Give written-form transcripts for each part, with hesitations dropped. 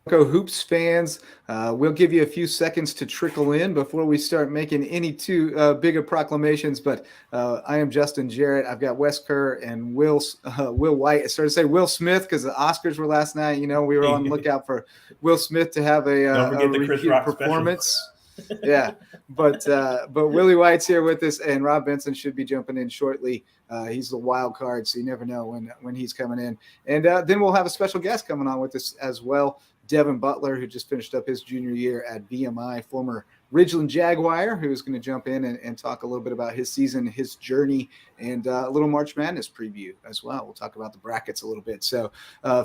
Lowco Hoops fans. We'll give you a few seconds to trickle in before we start making any too bigger proclamations. But I am Justin Jarrett. I've got Wes Kerr and Will White. I started to say Will Smith because the Oscars were last night. You know, we were on the lookout for Will Smith to have a repeat performance. Yeah, but Willie White's here with us, and Rob Benson should be jumping in shortly. He's the wild card, so you never know when he's coming in. And then we'll have a special guest coming on with us as well, Devin Butler, who just finished up his junior year at VMI, former Ridgeland Jaguar, who's going to jump in and talk a little bit about his season, his journey, and a little March Madness preview as well. We'll talk about the brackets a little bit. So,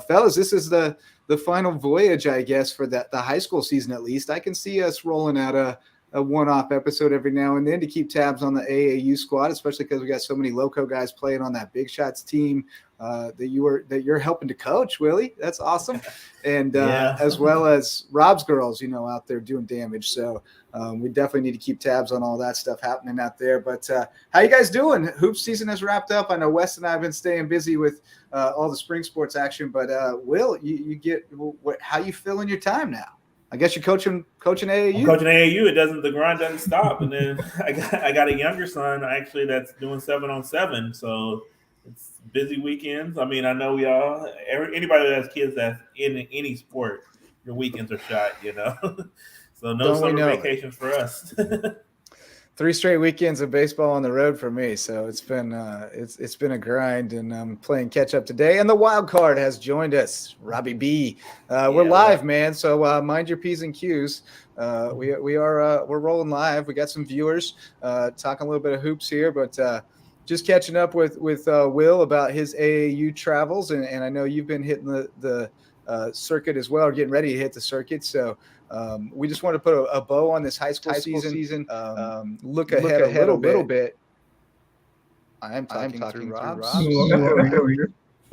fellas, this is the final voyage, I guess, for the high school season at least. I can see us rolling out a one-off episode every now and then to keep tabs on the AAU squad, especially because we got so many Lowco guys playing on that Big Shots team that you're helping to coach, Willie. That's awesome. And as well as Rob's girls, out there doing damage. So we definitely need to keep tabs on all that stuff happening out there. But how you guys doing? Hoop season has wrapped up. I know Wes and I have been staying busy with all the spring sports action. But Will, how you feeling your time now? I guess you're coaching AAU. I'm coaching AAU. The grind doesn't stop. And then I got a younger son actually that's doing 7-on-7. So it's busy weekends. I mean, I know anybody that has kids that's in any sport, your weekends are shot, So no summer vacations for us. 3 straight weekends of baseball on the road for me, so it's been a grind, and I'm playing catch up today. And the wild card has joined us, Robbie B. We're live, man. So mind your P's and Q's. We're rolling live. We got some viewers talking a little bit of hoops here, but just catching up with Will about his AAU travels, and I know you've been hitting the circuit as well, or getting ready to hit the circuit. So. We just want to put a bow on this high school season. Look ahead a little bit. I am talking through Rob.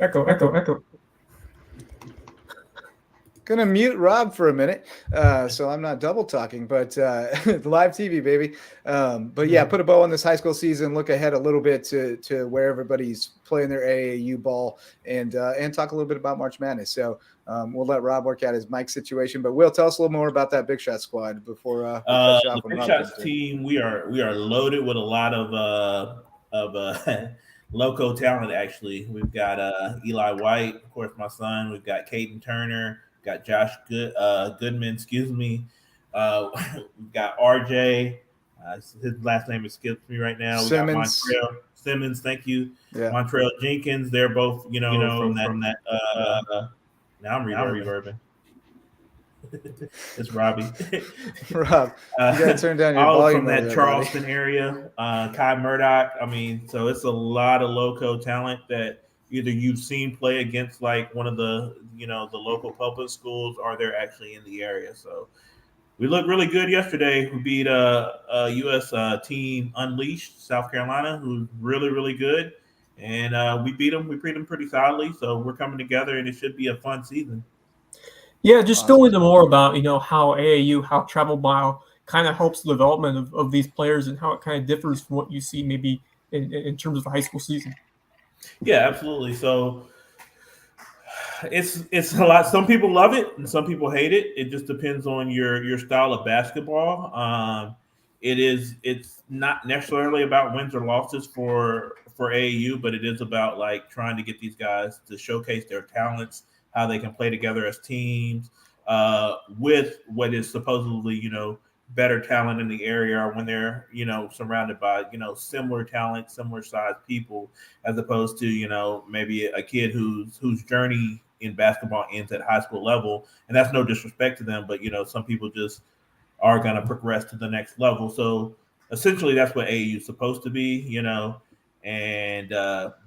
Echo. Gonna mute Rob for a minute, so I'm not double talking, but live TV, baby. But yeah, put a bow on this high school season. Look ahead a little bit to where everybody's playing their AAU ball, and talk a little bit about March Madness. So we'll let Rob work out his mic situation. But Will, tell us a little more about that Big Shot squad before the Big Shots team. We are loaded with a lot of Lowco talent. Actually, we've got Eli White, of course, my son. We've got Caden Turner. Got Josh Goodman, we've got RJ. His last name escapes me right now. We got Montrell Simmons, thank you. Yeah. Montrell Jenkins. They're both, from that. Now I'm reverbing. It's Robbie. Rob, you gotta turn down your all volume from that Charleston area. Kai Murdoch. I mean, so it's a lot of Lowco talent that either you've seen play against like one of the the local public schools, or they're actually in the area. So we looked really good yesterday. We beat a U.S. team Unleashed, South Carolina, who's really, really good. And we beat them. We beat them pretty solidly. So we're coming together, and it should be a fun season. Yeah, just going into more about, how AAU, how travel mile kind of helps the development of these players, and how it kind of differs from what you see maybe in terms of the high school season. Yeah, absolutely. So it's a lot. Some people love it and some people hate it. It just depends on your style of basketball. It's not necessarily about wins or losses for AAU, but it is about like trying to get these guys to showcase their talents, how they can play together as teams, with what is supposedly, better talent in the area, or when they're, surrounded by, similar talent, similar sized people, as opposed to, maybe a kid whose journey in basketball ends at high school level. And that's no disrespect to them, but, some people just are going to progress to the next level. So essentially that's what AAU is supposed to be, and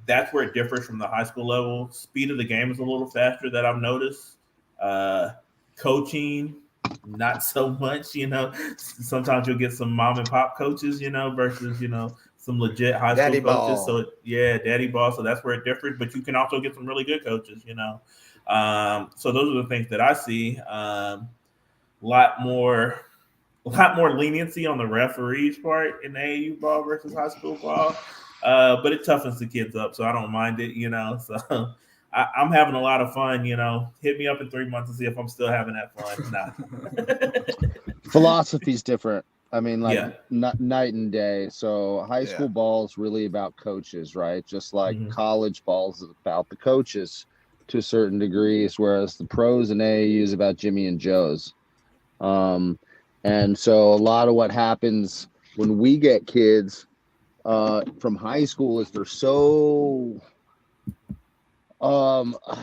that's where it differs from the high school level. Speed of the game is a little faster that I've noticed. Coaching, not so much, Sometimes you'll get some mom and pop coaches, versus, some legit high school daddy coaches. Ball. So daddy ball. So that's where it differs. But you can also get some really good coaches, So those are the things that I see. A lot more leniency on the referees part in AAU ball versus high school ball. But it toughens the kids up, so I don't mind it, So I'm having a lot of fun. Hit me up in 3 months and see if I'm still having that fun. Nah. Philosophy's different. I mean, like Yeah. night and day. So high school ball is really about coaches, right? Just like college ball is about the coaches to a certain degrees, whereas the pros and AAU is about Jimmy and Joe's. And so a lot of what happens when we get kids from high school is they're so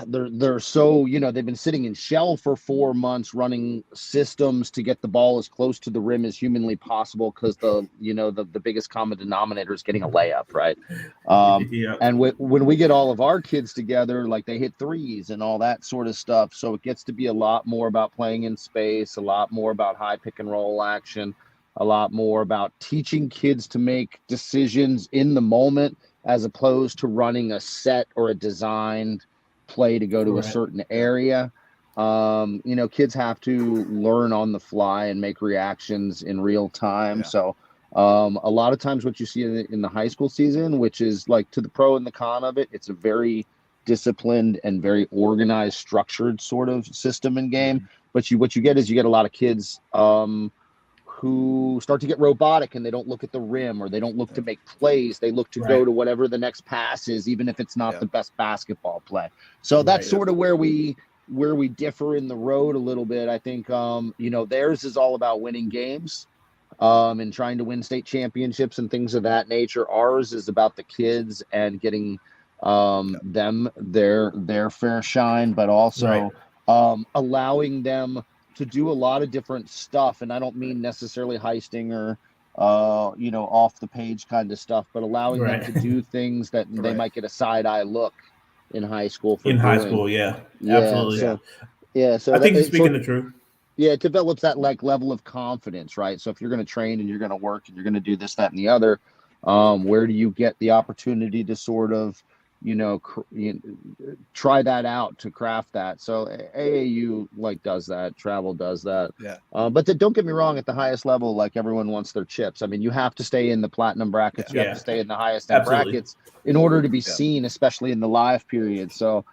they're so they've been sitting in shell for 4 months running systems to get the ball as close to the rim as humanly possible, because the biggest common denominator is getting a layup, right? And when we get all of our kids together, like, they hit threes and all that sort of stuff, so it gets to be a lot more about playing in space, a lot more about high pick and roll action, a lot more about teaching kids to make decisions in the moment, as opposed to running a set or a designed play to go to a certain area. Kids have to learn on the fly and make reactions in real time. Yeah. So a lot of times what you see in the high school season, which is like to the pro and the con of it, it's a very disciplined and very organized, structured sort of system and game. But what you get is you get a lot of kids who start to get robotic, and they don't look at the rim, or they don't look to make plays. They look to go to whatever the next pass is, even if it's not the best basketball play. So that's sort of where we differ in the road a little bit. I think, theirs is all about winning games and trying to win state championships and things of that nature. Ours is about the kids and getting them their fair shine, but also allowing them to do a lot of different stuff. And I don't mean necessarily heisting or, off the page kind of stuff, but allowing them to do things that they might get a side eye look in high school. Absolutely. So I think you're speaking the truth. Yeah, it develops that level of confidence, right? So if you're going to train and you're going to work and you're going to do this, that, and the other, where do you get the opportunity to sort of, try that out, to craft that? So AAU does that, travel does that. Yeah. But don't get me wrong, at the highest level, like, everyone wants their chips. I mean, you have to stay in the platinum brackets. You have to stay in the highest end brackets in order to be seen, especially in the live period. So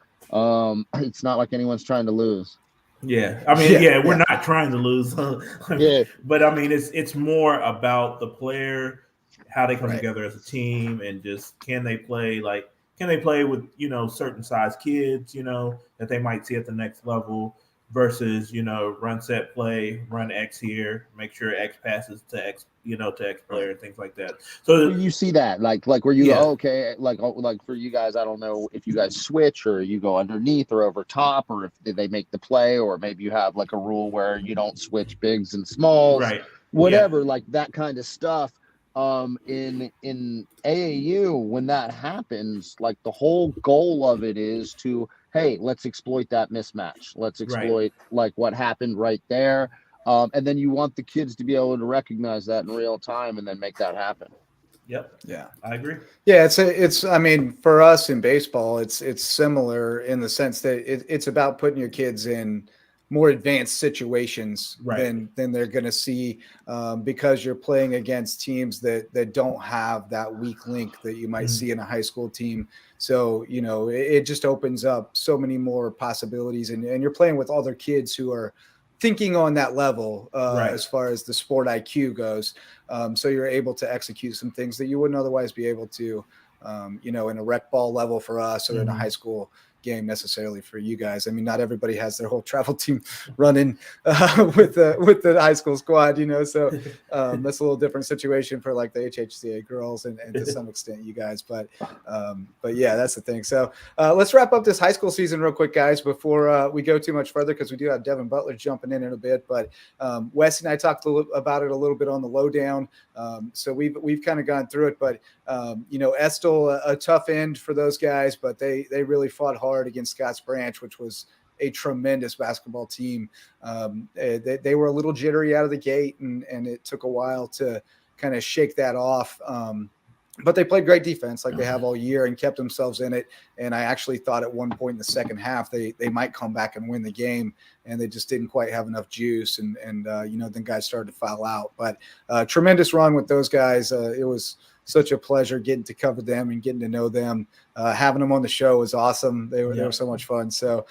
it's not like anyone's trying to lose. Yeah, I mean, we're not trying to lose. But I mean, it's more about the player, how they come together as a team, and just can they play with certain size kids that they might see at the next level, versus run set play, run X here, make sure X passes to X to X player and things like that. So you see that like where you go, okay, like for you guys, I don't know if you guys switch or you go underneath or over top, or if they make the play, or maybe you have like a rule where you don't switch bigs and smalls, whatever, like that kind of stuff. In AAU, when that happens, like, the whole goal of it is to, hey, let's exploit that mismatch. Let's exploit like what happened right there. And then you want the kids to be able to recognize that in real time and then make that happen. Yep. Yeah, I agree. Yeah, it's I mean, for us in baseball, it's similar in the sense that it's about putting your kids in more advanced situations than they're going to see, because you're playing against teams that don't have that weak link that you might see in a high school team. So, it just opens up so many more possibilities, and you're playing with other kids who are thinking on that level as far as the sport IQ goes. So you're able to execute some things that you wouldn't otherwise be able to, in a rec ball level for us, or in a high school game necessarily for you guys. I mean, not everybody has their whole travel team running with the high school squad, so that's a little different situation for like the HHCA girls and to some extent you guys, but yeah, that's the thing. So let's wrap up this high school season real quick, guys, before we go too much further, because we do have Devin Butler jumping in a bit, but Wes and I talked about it a little bit on the lowdown. So we've kind of gone through it, but Estill, a tough end for those guys, but they really fought hard against Scotts Branch, which was a tremendous basketball team. They were a little jittery out of the gate, and it took a while to kind of shake that off. But they played great defense like they have all year and kept themselves in it. And I actually thought at one point in the second half, they might come back and win the game, and they just didn't quite have enough juice. And then guys started to foul out, but tremendous run with those guys. It was such a pleasure getting to cover them and getting to know them. Having them on the show was awesome. They were so much fun. So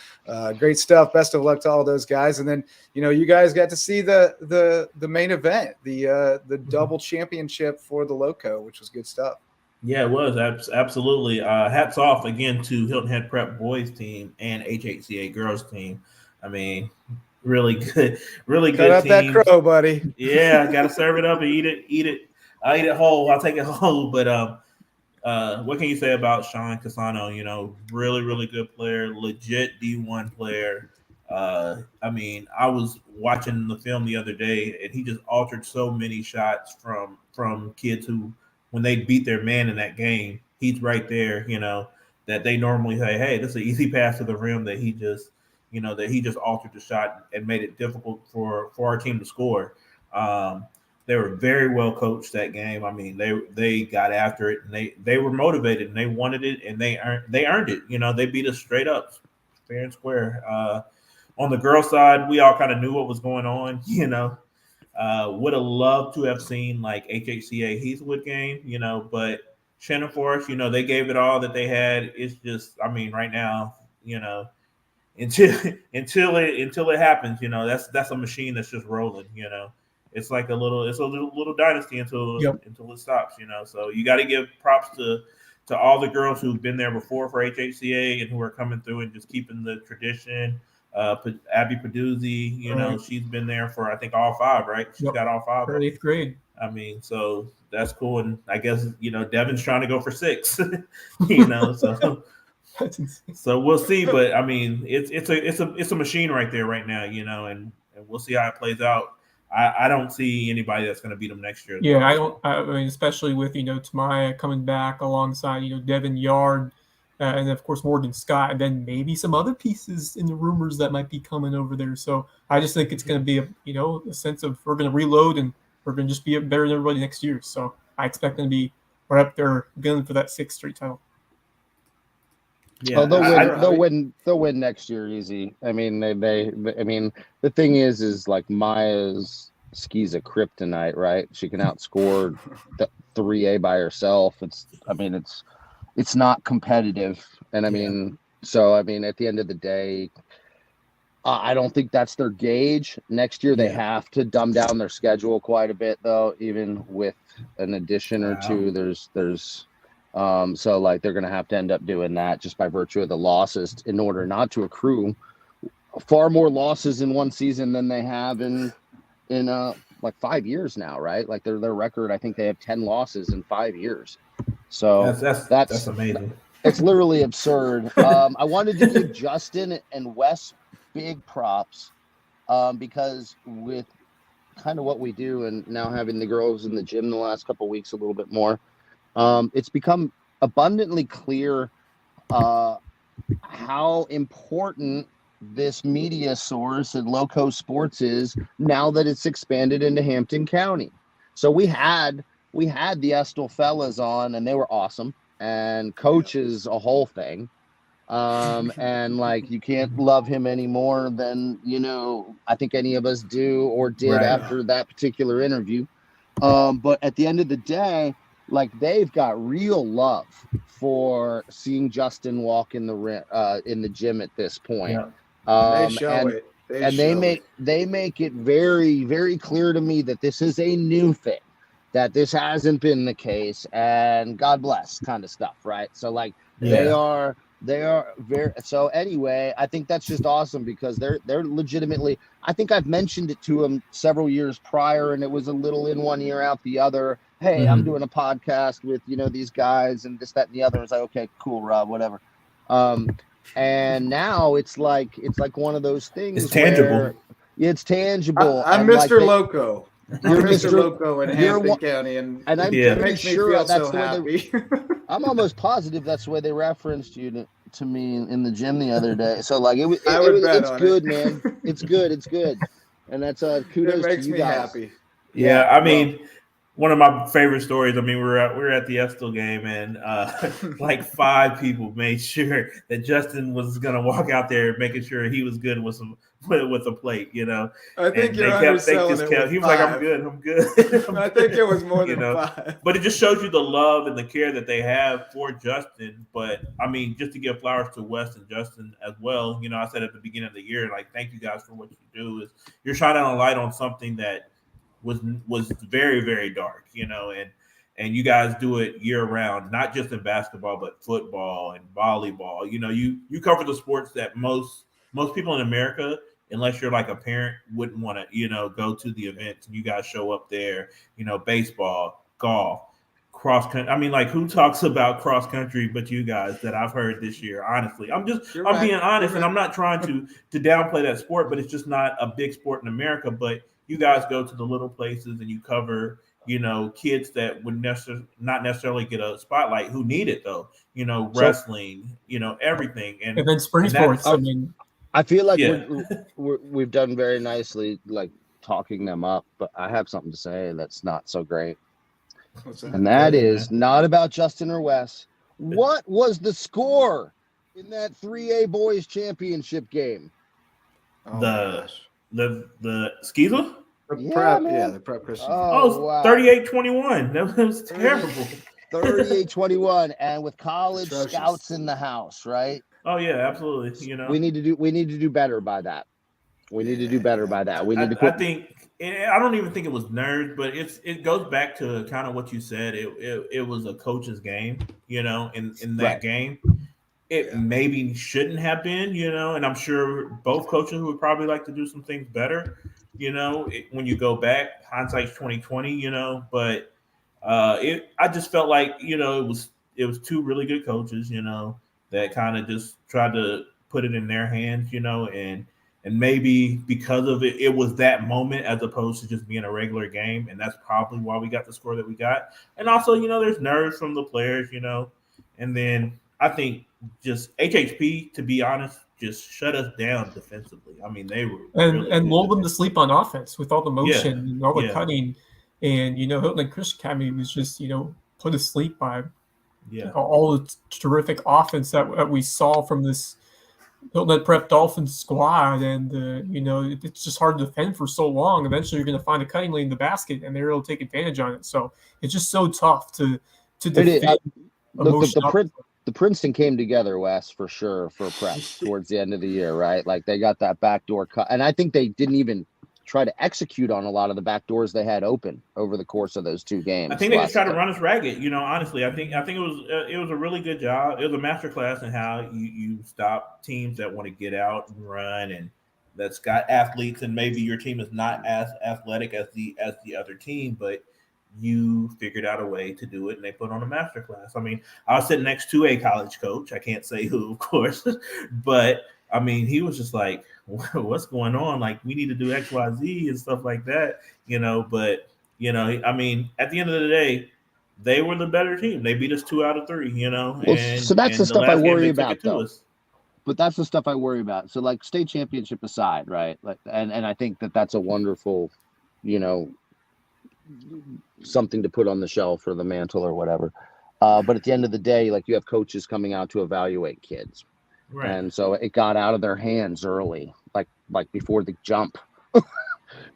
great stuff. Best of luck to all those guys. And then, you guys got to see the main event, the double championship for the Lowco, which was good stuff. Yeah, it was absolutely. Hats off again to Hilton Head Prep boys team and HHCA girls team. I mean, really good, really good. Cut out teams. that crow, buddy. Yeah, got to serve it up and eat it. I'll eat it whole. I'll take it whole. But what can you say about Sean Casano? Really, really good player, legit D1 player. I mean, I was watching the film the other day, and he just altered so many shots from kids who, when they beat their man in that game, he's right there, that they normally say, hey, this is an easy pass to the rim that he just altered the shot and made it difficult for our team to score. They were very well coached that game. I mean, they got after it, and they were motivated, and they wanted it, and they earned it. They beat us straight up, fair and square. On the girls' side, we all kind of knew what was going on, would have loved to have seen like HHCA Heathwood game, but Shannon Forest, they gave it all that they had. It's just, I mean, right now, until it happens, that's a machine that's just rolling, It's like a little dynasty until it stops, So you got to give props to all the girls who've been there before for HHCA and who are coming through and just keeping the tradition. Abby Peduzzi, she's been there for I think all 5, right? She's got all 5. For 8th grade. I mean, so that's cool, and I guess Devin's trying to go for 6. So we'll see. But I mean, it's a machine right there right now, and we'll see how it plays out. I don't see anybody that's going to beat them next year. Yeah, I mean, especially with Tamaya coming back alongside Devin Yard. And of course Morgan Scott, and then maybe some other pieces in the rumors that might be coming over there. So I just think it's going to be a sense of we're going to reload and we're going to just be better than everybody next year. So I expect them to be right up there gunning for that 6th straight title. Yeah, they'll win next year easy. I mean, I mean, the thing is like Maya's skis a kryptonite, right? She can outscore the 3A by herself. It's not competitive. And I mean, at the end of the day, I don't think that's their gauge. Next year, they have to dumb down their schedule quite a bit, though, even with an addition or two. So like they're going to have to end up doing that just by virtue of the losses in order not to accrue far more losses in one season than they have in like 5 years now, right? Like their record, I think they have 10 losses in 5 years. So that's amazing. It's literally absurd. I wanted to give Justin and Wes big props because with kind of what we do and now having the girls in the gym the last couple of weeks a little bit more, it's become abundantly clear how important this media source and Lowco Sports is now that it's expanded into Hampton County. So we had the Estill fellas on, and they were awesome. And Coach is a whole thing. And like you can't love him any more than I think any of us do or did after that particular interview. But at the end of the day, like they've got real love for seeing Justin walk in the gym at this point. They show it. They make it very, very clear to me that this is a new thing, that this hasn't been the case, and God bless kind of stuff, right? So like they are very. So anyway, I think that's just awesome because they're legitimately. I think I've mentioned it to them several years prior, and it was a little in one ear out the other. Hey, I'm doing a podcast with these guys and this, that, and the other. It's like, okay, cool, Rob, whatever. And now it's like one of those things. It's tangible. It's tangible. I'm Mr. Loco. You're Mr. Loco in Hampton County, and I'm pretty sure that's so the way I'm almost positive that's the way they referenced you to me in the gym the other day. So like it's good, man. It's good, and that's kudos to you guys. Happy. Yeah, I mean, one of my favorite stories. I mean, we were at the Estill game, and like 5 people made sure that Justin was gonna walk out there, making sure he was good with some with a plate, you know. I think And you're they underselling just it kept. with He was like, "I'm 5. good, I'm good." I think it was more You than know? 5. But it just shows you the love and the care that they have for Justin. But I mean, just to give flowers to Wes and Justin as well. You know, I said at the beginning of the year, like, thank you guys for what you do. Is you're shining a light on something that was very, very dark, you know, and you guys do it year round, not just in basketball, but football and volleyball. You know, you cover the sports that most people in America, unless you're like a parent, wouldn't want to, you know, go to the events, and you guys show up there. You know, baseball, golf, cross country. I mean, like, who talks about cross country but you guys that I've heard this year? Honestly, I'm Right. being honest, You're and right. I'm not trying to downplay that sport, but it's just not a big sport in America. But you guys go to the little places and you cover, you know, kids that would not necessarily get a spotlight who need it though. You know, wrestling, you know, everything, And then spring and that's- sports. I mean, I feel like Yeah. we've done very nicely, like talking them up, but I have something to say that's not so great. What's that? And that Yeah, is man. not about Justin or Wes. What was the score in that 3A boys championship game? Oh, my the gosh. the Skeezer. The Yeah, prep, man. yeah, the prep Christian. Oh, wow. 38-21. That was terrible. 38-21, and with college Atrocious. scouts in the house, right? Oh yeah, absolutely. You know, We need to do better by that. We need to do better by that. We need to I quit. think I don't even think it was nerds, but it goes back to kind of what you said. It was a coach's game, you know. In that Right. game, it maybe shouldn't have been, you know. And I'm sure both coaches would probably like to do some things better, you know. When you go back, hindsight's 2020, you know. But I just felt like, you know, it was two really good coaches, you know, that kind of just tried to put it in their hands, you know, and maybe because of it, it was that moment as opposed to just being a regular game. And that's probably why we got the score that we got. And also, you know, there's nerves from the players, you know. And then I think just HHP, to be honest, just shut us down defensively. I mean, they were and really lulled them to defensively. sleep on offense with all the motion Yeah, and all the yeah. cutting. And, you know, Hilton Christian Academy was just, you know, put to sleep by Yeah. all the terrific offense that we saw from this Hilton Prep Dolphins squad. And, you know, it's just hard to defend for so long. Eventually, you're going to find a cutting lane in the basket, and they're able to take advantage on it. So it's just so tough to defend. The Princeton came together, Wes, for sure, for prep towards the end of the year, right? Like they got that backdoor cut, and I think they didn't even try to execute on a lot of the back doors they had open over the course of those two games. I think they just tried to run us ragged. You know, honestly, I think it was a really good job. It was a masterclass in how you stop teams that want to get out and run, and that's got athletes, and maybe your team is not as athletic as the other team, but you figured out a way to do it, and they put on a masterclass. I mean, I was sitting next to a college coach. I can't say who, of course, but I mean, he was just like, what's going on? Like, we need to do X, Y, Z and stuff like that, you know. But, you know, I mean, at the end of the day, they were the better team. They beat us 2 out of 3, you know. Well, so that's the stuff I worry about, though. Us. But that's the stuff I worry about. So, like, state championship aside, right? Like, and I think that's a wonderful, you know, something to put on the shelf or the mantle or whatever. But at the end of the day, like, you have coaches coming out to evaluate kids. Right. And so it got out of their hands early, like before the jump.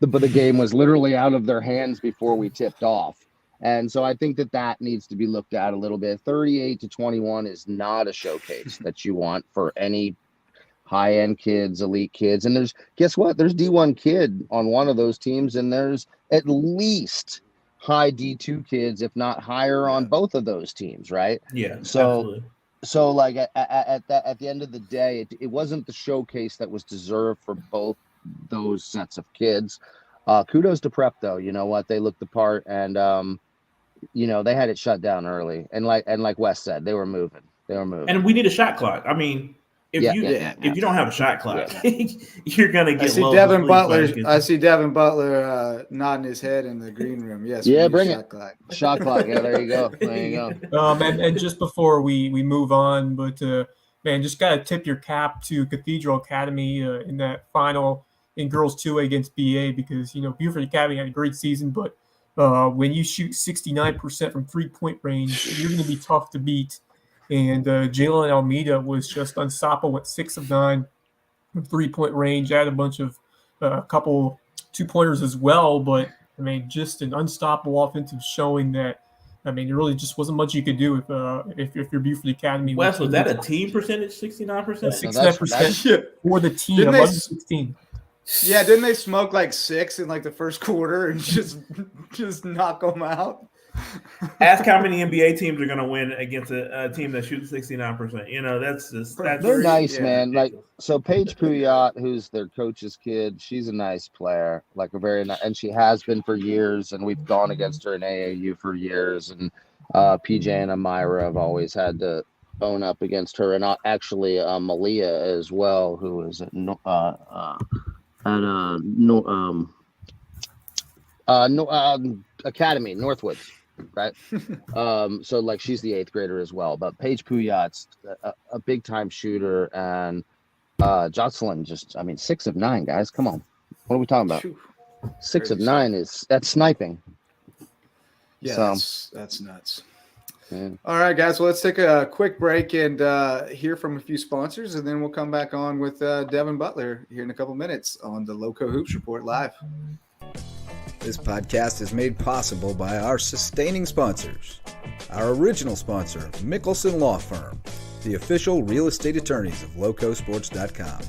the game was literally out of their hands before we tipped off. And so I think that needs to be looked at a little bit. 38-21 is not a showcase that you want for any high-end kids, elite kids. And guess what? There's D1 kid on one of those teams, and there's at least high D2 kids, if not higher, on both of those teams, right? Yeah, absolutely. So like at the end of the day, it wasn't the showcase that was deserved for both those sets of kids. Kudos to Prep, though. You know what? They looked the part, and you know, they had it shut down early. And like Wes said, they were moving. And we need a shot clock. I mean, if you don't have a shot clock, you're gonna get. I see Devin Butler nodding his head in the green room. Yes. Yeah, bring shot it. Clock. Shot clock. Yeah, there you go. And just before we move on, but man, just gotta tip your cap to Cathedral Academy in that final in girls 2A against BA, because, you know, Buford Academy had a great season, but when you shoot 69% from 3-point range, you're going to be tough to beat. And Jalen Almeida was just unstoppable at 6 of 9 3-point range, had a bunch of couple 2-pointers as well. But I mean, just an unstoppable offensive showing that. I mean, there really just wasn't much you could do if you're Buford Academy. Wes, was that a team percentage? 69%. 69% for the team. Didn't 11-16. Yeah, didn't they smoke like 6 in like the first quarter and just knock them out? Ask how many NBA teams are going to win against a team that shoots 69%. You know, that's they're nice, man. Ridiculous. Like, so Paige Pouillat, who's their coach's kid, she's a nice player, like a very nice, and she has been for years. And we've gone against her in AAU for years. And PJ and Amira have always had to bone up against her, and actually Malia as well, who is at Academy Northwoods. Right. So like she's the 8th grader as well, but Paige Pouillat's a big time shooter, and Jocelyn just, I mean, 6 of 9, guys. Come on. What are we talking about? 6 of 9 that's sniping. Yeah, so, that's nuts. Yeah. All right, guys. Well, let's take a quick break and hear from a few sponsors, and then we'll come back on with Devin Butler here in a couple minutes on the Lowco Hoops Report Live. This podcast is made possible by our sustaining sponsors. Our original sponsor, Mickelson Law Firm, the official real estate attorneys of LowcoSports.com.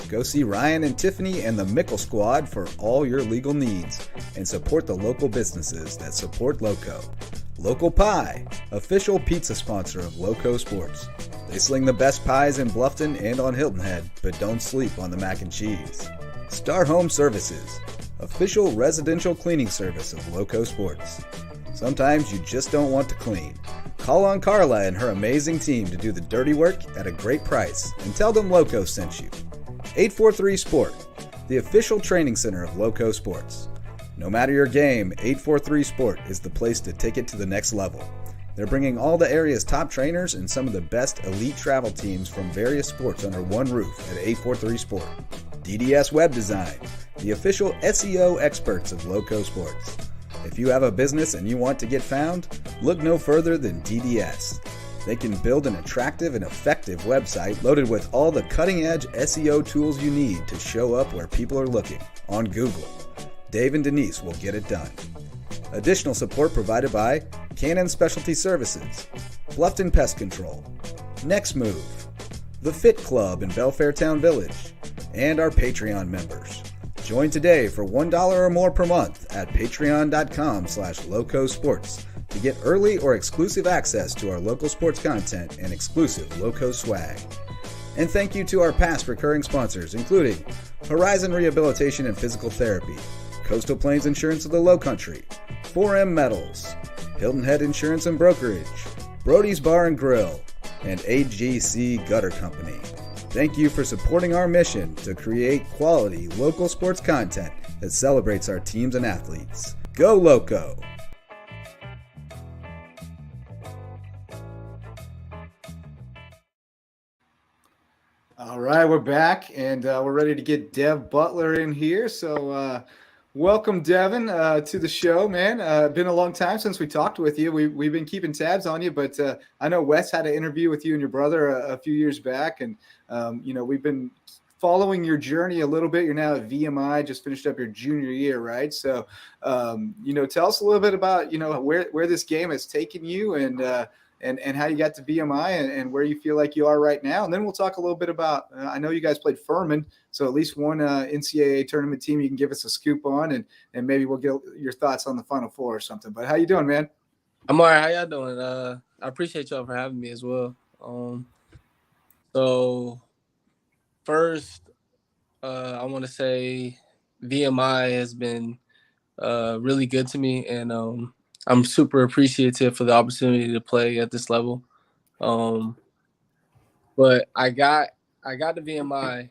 Go see Ryan and Tiffany and the Mickle Squad for all your legal needs and support the local businesses that support Lowco. Local Pie, official pizza sponsor of Lowco Sports. They sling the best pies in Bluffton and on Hilton Head, but don't sleep on the mac and cheese. Star Home Services, official residential cleaning service of Lowco Sports. Sometimes you just don't want to clean. Call on Carla and her amazing team to do the dirty work at a great price and tell them Lowco sent you. 843 Sport, the official training center of Lowco Sports. No matter your game, 843 Sport is the place to take it to the next level. They're bringing all the area's top trainers and some of the best elite travel teams from various sports under one roof at 843 Sport. DDS Web Design, the official SEO experts of Lowco Sports. If you have a business and you want to get found, look no further than DDS. They can build an attractive and effective website loaded with all the cutting-edge SEO tools you need to show up where people are looking, on Google. Dave and Denise will get it done. Additional support provided by Cannon Specialty Services, Bluffton Pest Control, Next Move, The Fit Club in Belfair Town Village, and our Patreon members. Join today for $1 or more per month at patreon.com/LowcoSports to get early or exclusive access to our local sports content and exclusive Lowco swag. And thank you to our past recurring sponsors, including Horizon Rehabilitation and Physical Therapy, Coastal Plains Insurance of the Lowcountry, 4M Metals, Hilton Head Insurance and Brokerage, Brody's Bar and Grill, and AGC Gutter Company. Thank you for supporting our mission to create quality local sports content that celebrates our teams and athletes. Go Lowco! All right, we're back, and we're ready to get Dev Butler in here. So welcome, Devin, to the show, man. Been a long time since we talked with you. We've been keeping tabs on you, but I know Wes had an interview with you and your brother a few years back, and we've been following your journey a little bit. You're now at VMI, just finished up your junior year, right? So, tell us a little bit about where this game has taken you and how you got to VMI and where you feel like you are right now. And then we'll talk a little bit about, I know you guys played Furman, so at least one NCAA tournament team you can give us a scoop on, and maybe we'll get your thoughts on the Final Four or something. But how you doing, man? I'm all right. How y'all doing? I appreciate y'all for having me as well. So first, I want to say VMI has been really good to me, and I'm super appreciative for the opportunity to play at this level. But I got to VMI.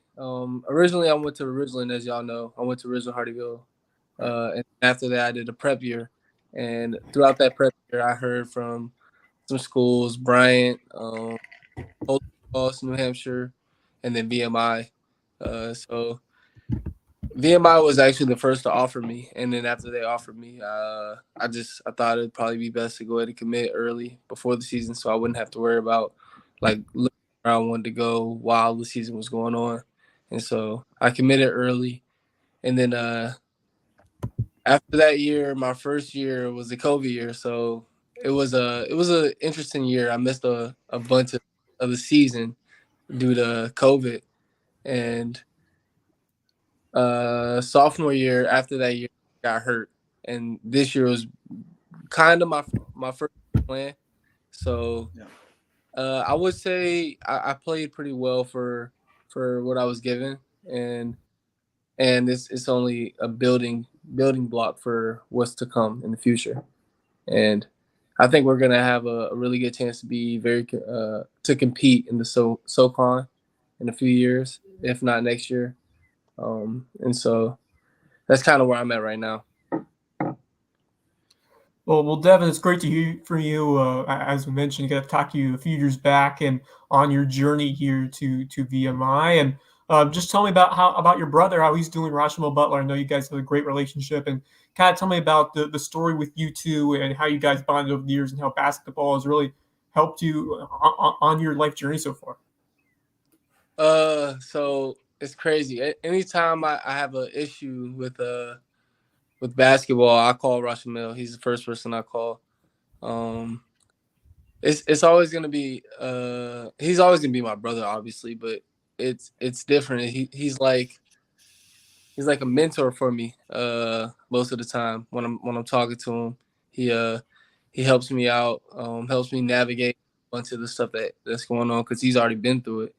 Originally, I went to Ridgeland, as y'all know. I went to Ridgeland Hardyville. And after that, I did a prep year. And throughout that prep year, I heard from some schools, Bryant, Old Falls, New Hampshire, and then VMI. So VMI was actually the first to offer me, and then after they offered me, I thought it'd probably be best to go ahead and commit early before the season, so I wouldn't have to worry about like looking where I wanted to go while the season was going on. And so I committed early. And then after that year, my first year was the COVID year. So it was a interesting year. I missed a bunch of the season due to COVID. And sophomore year, after that year, I got hurt. And this year was kind of my first plan. So I would say I played pretty well for what I was given, and it's only a building block for what's to come in the future. And I think we're gonna have a really good chance to be to compete in the SoCon in a few years, if not next year. And so that's kind of where I'm at right now. Well, Devin, it's great to hear from you. As we mentioned, got to talk to you a few years back and on your journey here to VMI. And just tell me about your brother, how he's doing, Rashomon Butler. I know you guys have a great relationship, and kind of tell me about the story with you two and how you guys bonded over the years and how basketball has really helped you on your life journey so far. So it's crazy. Anytime I have an issue with basketball, I call Rashomon. He's the first person I call. It's always gonna be he's always gonna be my brother, obviously, but it's different. He's like a mentor for me most of the time when I'm talking to him. He helps me out, helps me navigate a bunch of the stuff that's going on because he's already been through it.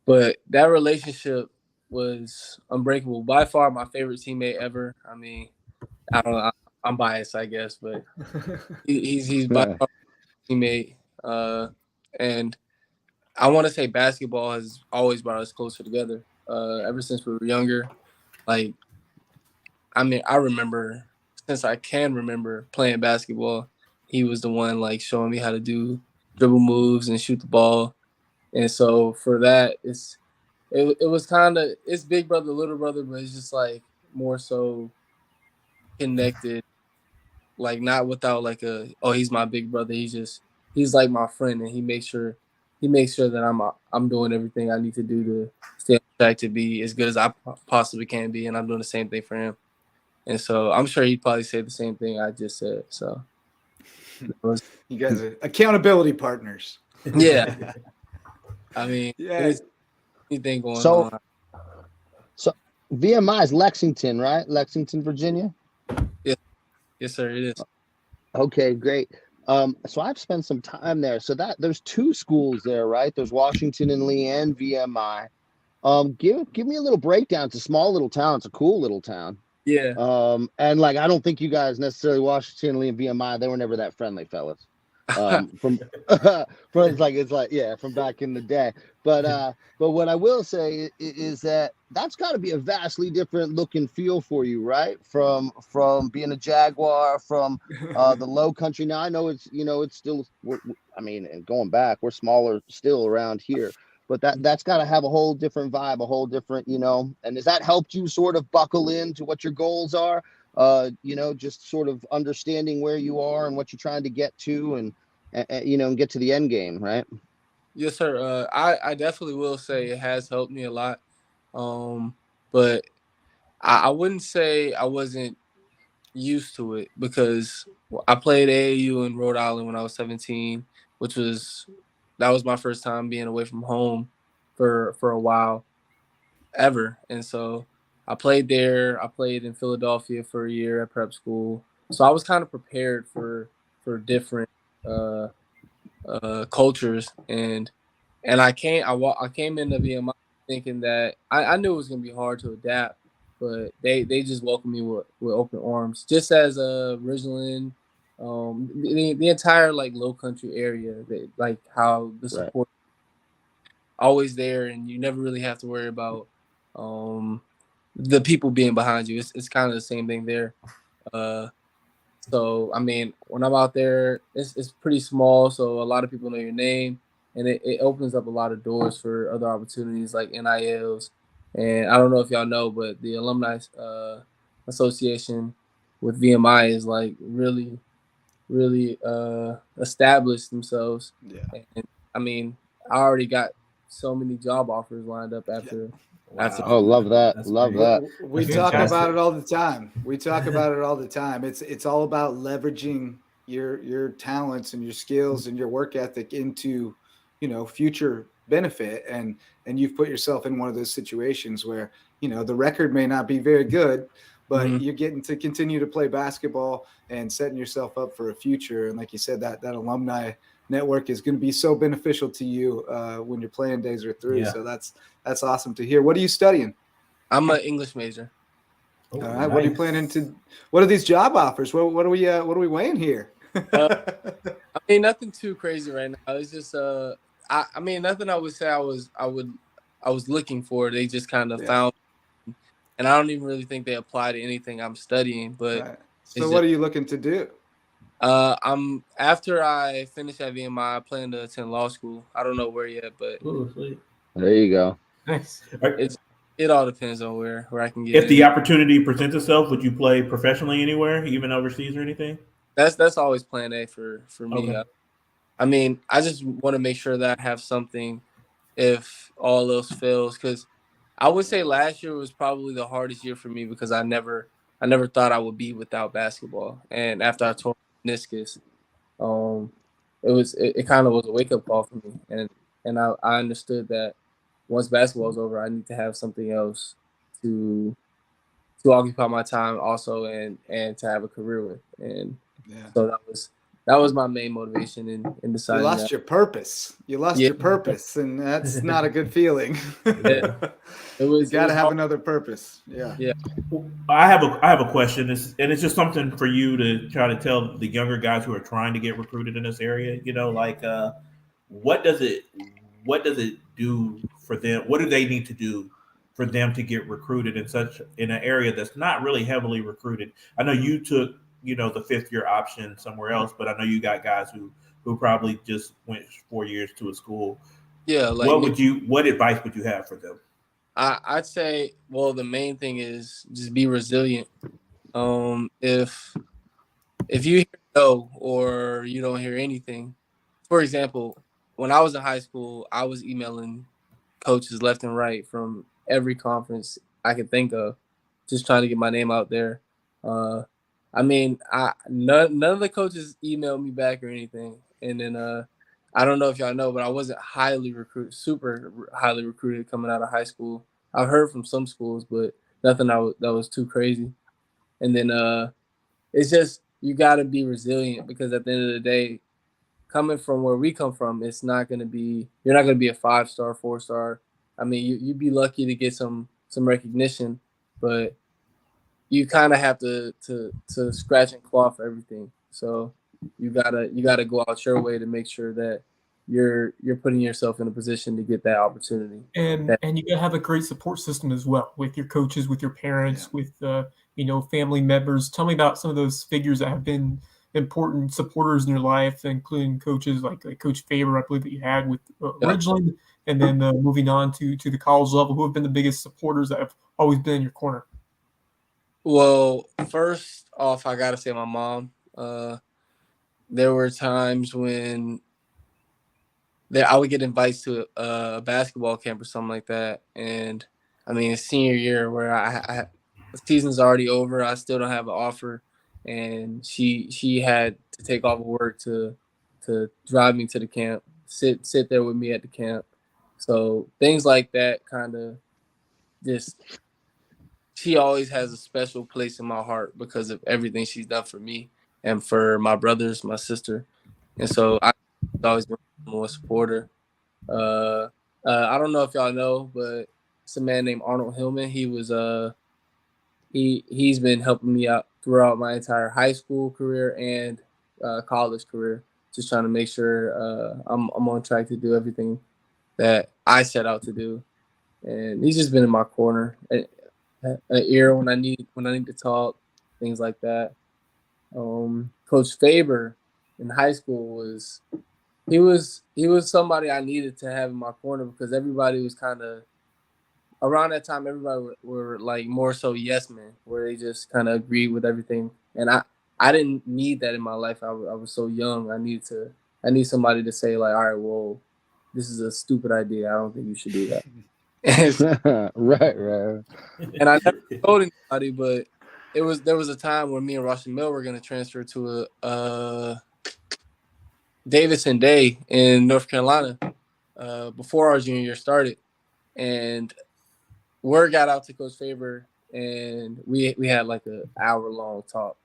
But that relationship was unbreakable. By far my favorite teammate ever. I mean, I don't know. I'm biased, I guess, but he's by far my teammate. And I want to say basketball has always brought us closer together. Ever since we were younger, like, I mean, I remember since I can remember playing basketball, he was the one like showing me how to do dribble moves and shoot the ball. And so for that, it was kind of, it's big brother, little brother, but it's just like more so connected, like not without like he's my big brother. He's like my friend, and he makes sure that I'm doing everything I need to do to stay on track to be as good as I possibly can be, and I'm doing the same thing for him. And so I'm sure he'd probably say the same thing I just said. So you guys are accountability partners. Yeah. I mean, yeah. Anything going on. So VMI is Lexington, right? Lexington, Virginia? Yes, sir, it is. Okay, great. So I've spent some time there. So there's two schools there, right? There's Washington and Lee and VMI. Give me a little breakdown. It's a small little town. It's a cool little town. Yeah. And like I don't think you guys necessarily Washington, Lee, and VMI, they were never that friendly, fellas. From it's like from back in the day. But what I will say is that's got to be a vastly different look and feel for you, right? From being a Jaguar, from the Low Country. Now I know it's still. And going back, we're smaller still around here. But that's got to have a whole different vibe, a whole different, and has that helped you sort of buckle into what your goals are? Just sort of understanding where you are and what you're trying to get to and get to the end game, right? Yes, sir. I definitely will say it has helped me a lot. But I wouldn't say I wasn't used to it because I played AAU in Rhode Island when I was 17, that was my first time being away from home for a while ever. And so I played there. I played in Philadelphia for a year at prep school. So I was kind of prepared for different cultures. And I came into VMI thinking that I knew it was going to be hard to adapt, but they just welcomed me with open arms, just as Ridgeland, the entire like Low Country area, like how the support always there, and you never really have to worry about the people being behind you. It's kind of the same thing there. So I mean, when I'm out there, it's pretty small, so a lot of people know your name, and it opens up a lot of doors for other opportunities like NILs. And I don't know if y'all know, but the alumni association with VMI is like really established themselves. Yeah. And I mean, I already got so many job offers lined up after. After Oh, love that. That's Love great. that. We That's talk fantastic. about it all the time. We talk about it all the time. It's all about leveraging your talents and your skills and your work ethic into, future benefit. And you've put yourself in one of those situations where, the record may not be very good, but you're getting to continue to play basketball and setting yourself up for a future. And like you said, that alumni network is going to be so beneficial to you when your playing days are through. Yeah. So that's awesome to hear. What are you studying? I'm an English major. Oh, All right. What are you planning to? What are these job offers? What are we weighing here? I mean, nothing too crazy right now. It's just I mean, nothing I would say I was looking for. They just kind of found, and I don't even really think they apply to anything I'm studying. But Right. So what are you looking to do? I'm after I finish at VMI, I plan to attend law school. I don't know where yet, but Ooh, sweet. There you go. Nice. it all depends on where I can get. If the opportunity presents itself, would you play professionally anywhere, even overseas or anything? That's always plan A for me. Okay. I mean, I just want to make sure that I have something if all else fails, because I would say last year was probably the hardest year for me because I never thought I would be without basketball. And after I tore meniscus, it kind of was a wake up call for me. And I understood that once basketball was over, I need to have something else to occupy my time also and to have a career with. And so that was my main motivation in deciding. You lost your purpose. You lost your purpose, and that's not a good feeling. Yeah. You got to have another purpose. Yeah. Yeah. I have a question, and it's just something for you to try to tell the younger guys who are trying to get recruited in this area. What does it do for them? What do they need to do for them to get recruited in an area that's not really heavily recruited? I know you took the 5th-year option somewhere else, but I know you got guys who probably just went 4 years to a school. Yeah. Like what advice would you have for them? I'd say, well, the main thing is just be resilient. If you hear no or you don't hear anything, for example, when I was in high school, I was emailing coaches left and right from every conference I could think of, just trying to get my name out there. I mean, none of the coaches emailed me back or anything. And then I don't know if y'all know, but I wasn't super highly recruited coming out of high school. I've heard from some schools, but nothing that was too crazy. And then it's just you got to be resilient, because at the end of the day, coming from where we come from, you're not going to be a 5-star, 4-star. I mean, you'd be lucky to get some recognition, but you kind of have to scratch and claw for everything. So you gotta go out your way to make sure that you're putting yourself in a position to get that opportunity. And you gotta have a great support system as well, with your coaches, with your parents, with family members. Tell me about some of those figures that have been important supporters in your life, including coaches like Coach Faber, I believe that you had with Ridgeland, and then moving on to the college level, who have been the biggest supporters that have always been in your corner. Well, first off, I gotta say my mom. There were times when I would get invited to a basketball camp or something like that, and I mean, senior year where the season's already over, I still don't have an offer, and she had to take off of work to drive me to the camp, sit there with me at the camp. So things like that kind of just. She always has a special place in my heart because of everything she's done for me and for my brothers, my sister. And so I've always been a supporter. I don't know if y'all know, but it's a man named Arnold Hillman. He was he's been helping me out throughout my entire high school career and college career, just trying to make sure I'm on track to do everything that I set out to do. And he's just been in my corner. An ear when I need to talk, things like that. Coach Faber in high school was somebody I needed to have in my corner, because everybody was kind of around that time. Everybody were like more so yes men, where they just kind of agreed with everything, and I didn't need that in my life. I was so young. I need somebody to say like, all right, well, this is a stupid idea. I don't think you should do that. And, Right. and I never told anybody, but there was a time when me and Russian Mill were going to transfer to a Davidson Day in North Carolina before our junior year started, and word got out to Coach Faber, and we had like an hour-long talk.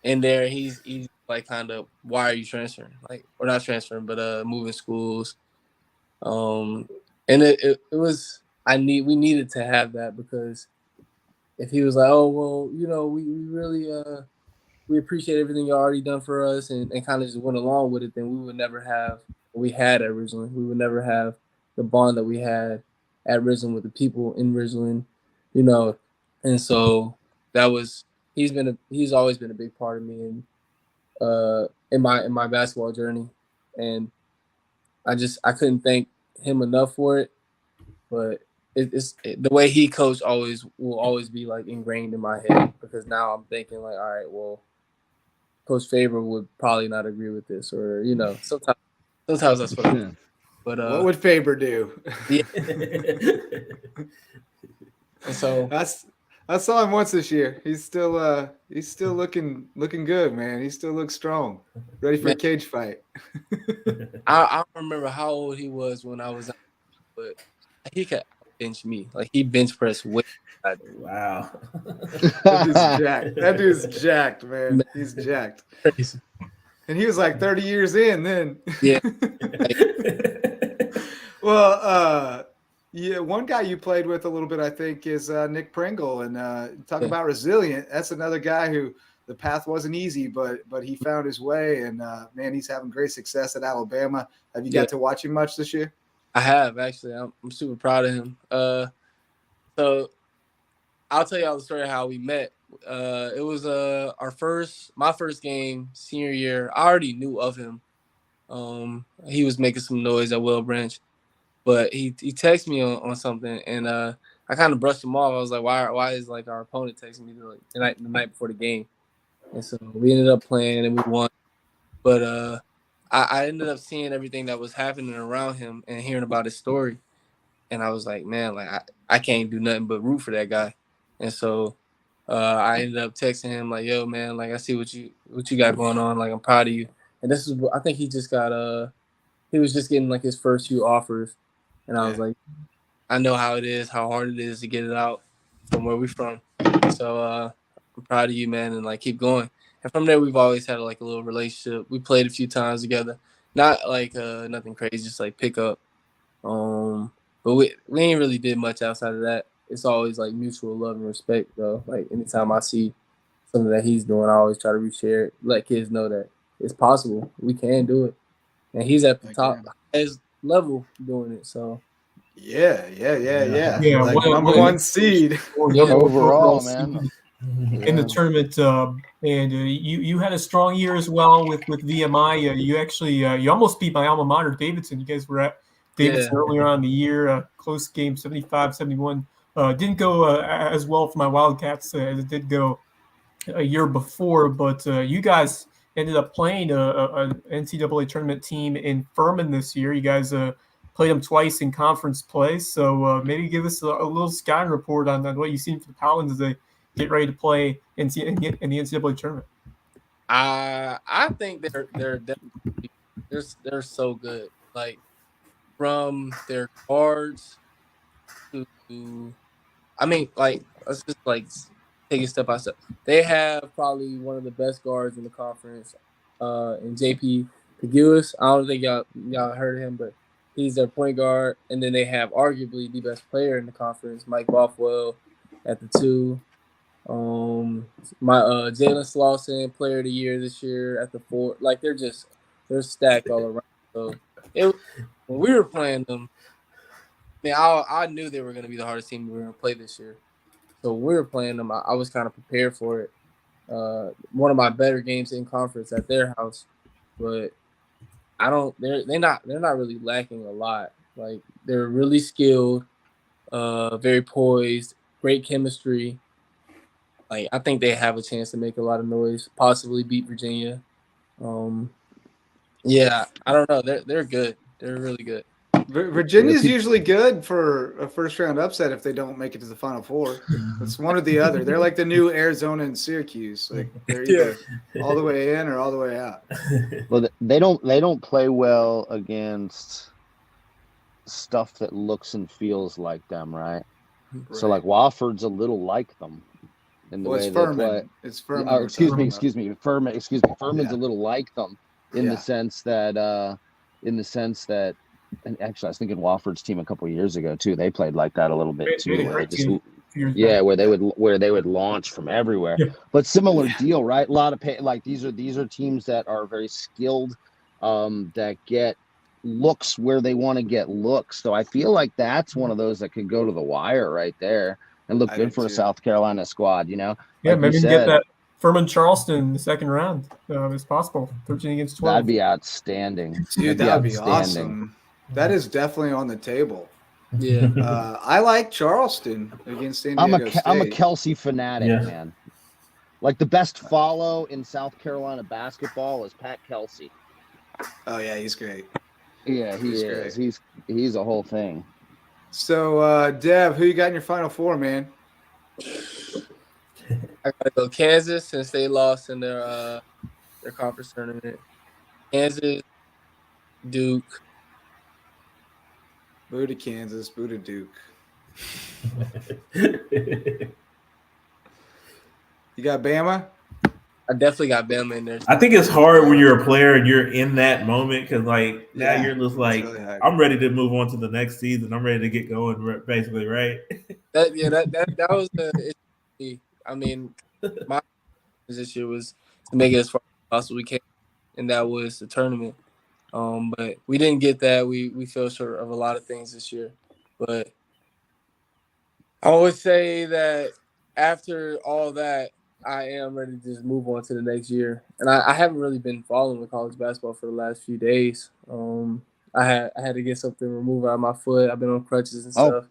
In there, he's like, kind of, why are you transferring? Like, we're not transferring, but moving schools. And it was we needed to have that, because if he was like, oh well, we really we appreciate everything you already done for us, and kind of just went along with it, then we would never have what we had at Ridgeland. We would never have the bond that we had at Ridgeland with the people in Ridgeland, and so that was he's always been a big part of me in my basketball journey, and I couldn't thank him enough for it. But the way he coached will always be like ingrained in my head, because now I'm thinking like, all right, well, Coach Faber would probably not agree with this, or sometimes that's what I think. But what would Faber do? Yeah. And so I saw him once this year. He's still looking good, man. He still looks strong, ready for a cage fight. I don't remember how old he was when I was out, but he could bench me. Like, he bench press way. Wow. That dude's jacked, man. He's jacked. Crazy. And he was like 30 years in then. Yeah. Well, yeah, one guy you played with a little bit, I think, is Nick Pringle. And talk about resilient. That's another guy who the path wasn't easy, but he found his way. And, man, he's having great success at Alabama. Have you got to watch him much this year? I have, actually. I'm super proud of him. So I'll tell y'all the story of how we met. It was my first game senior year. I already knew of him. He was making some noise at Will Branch, but he texted me on something, and I kind of brushed him off. I was like, why is like our opponent texting me the night before the game? And so we ended up playing and we won. But I ended up seeing everything that was happening around him and hearing about his story, and I was like, man, like I can't do nothing but root for that guy. And so I ended up texting him like, yo, man, like, I see what you got going on. Like, I'm proud of you. And this is, I think he just got he was just getting like his first few offers. And I was like, I know how it is, how hard it is to get it out from where we're from. So I'm proud of you, man, and like, keep going. And from there, we've always had like a little relationship. We played a few times together, not like nothing crazy, just like pick up. But we ain't really did much outside of that. It's always like mutual love and respect, though. Like, anytime I see something that he's doing, I always try to reshare it, let kids know that it's possible. We can do it. And he's at the top highest level doing it. So yeah. Like, well, number one seed overall, man. In the tournament, and you had a strong year as well with VMI. You actually you almost beat my alma mater, Davidson. You guys were at Davidson earlier on in the year, close game, 75-71. Didn't go as well for my Wildcats as it did go a year before, but you guys ended up playing an NCAA tournament team in Furman this year. You guys played them twice in conference play, so maybe give us a little scouting report on what you've seen for the Paladins as they get ready to play in the NCAA tournament. I think they're definitely, they're so good. Like, from their guards to, I mean, like, let's just like take it step by step. They have probably one of the best guards in the conference, in JP Pegulas. I don't think y'all heard of him, but he's their point guard. And then they have arguably the best player in the conference, Mike Bothwell, at the 2. Jalen Slauson, player of the year this year, at the 4. Like, they're stacked all around. So when we were playing them, man, I knew they were going to be the hardest team we were going to play this year. So when we were playing them, I was kind of prepared for it. One of my better games in conference at their house, but they're not really lacking a lot. Like, they're really skilled, very poised, great chemistry. Like, I think they have a chance to make a lot of noise, possibly beat Virginia. I don't know. They're good. They're really good. Virginia's usually good for a first-round upset if they don't make it to the Final Four. It's one or the other. They're like the new Arizona and Syracuse. Like they're either all the way in or all the way out. Well, they don't play well against stuff that looks and feels like them, right? So like Wofford's a little like them in the way they play. It's Furman. Excuse me. Furman's a little like them in the sense that and actually I was thinking Wofford's team a couple of years ago too. They played like that a little bit too. Where they would launch from everywhere. Yeah. But similar deal, right? A lot of these are teams that are very skilled, that get looks where they want to get looks. So I feel like that's one of those that could go to the wire right there and look good for a South Carolina squad, you know? Yeah, maybe get that Furman Charleston in the second round. It's possible. 13 against 12. That'd be outstanding. Dude, that'd be awesome. That is definitely on the table. Yeah. I like Charleston against San Diego State. I'm a Kelsey fanatic, man. Like the best follow in South Carolina basketball is Pat Kelsey. Oh yeah, he's great. Yeah, he's great. He's a whole thing. So, Dev, who you got in your Final Four, man? I gotta go Kansas since they lost in their conference tournament. Kansas, Duke. Boo to Kansas, boo to Duke. You got Bama? I definitely got Bama in there. I think it's hard when you're a player and you're in that moment because, like, now you're just like, really I'm ready to move on to the next season. I'm ready to get going, basically, right? That was the. I mean, my position was to make it as far as possible we can, and that was the tournament. But we didn't get that. We fell short of a lot of things this year. But I would say that after all that, I am ready to just move on to the next year. And I haven't really been following the college basketball for the last few days. I had to get something removed out of my foot. I've been on crutches and stuff.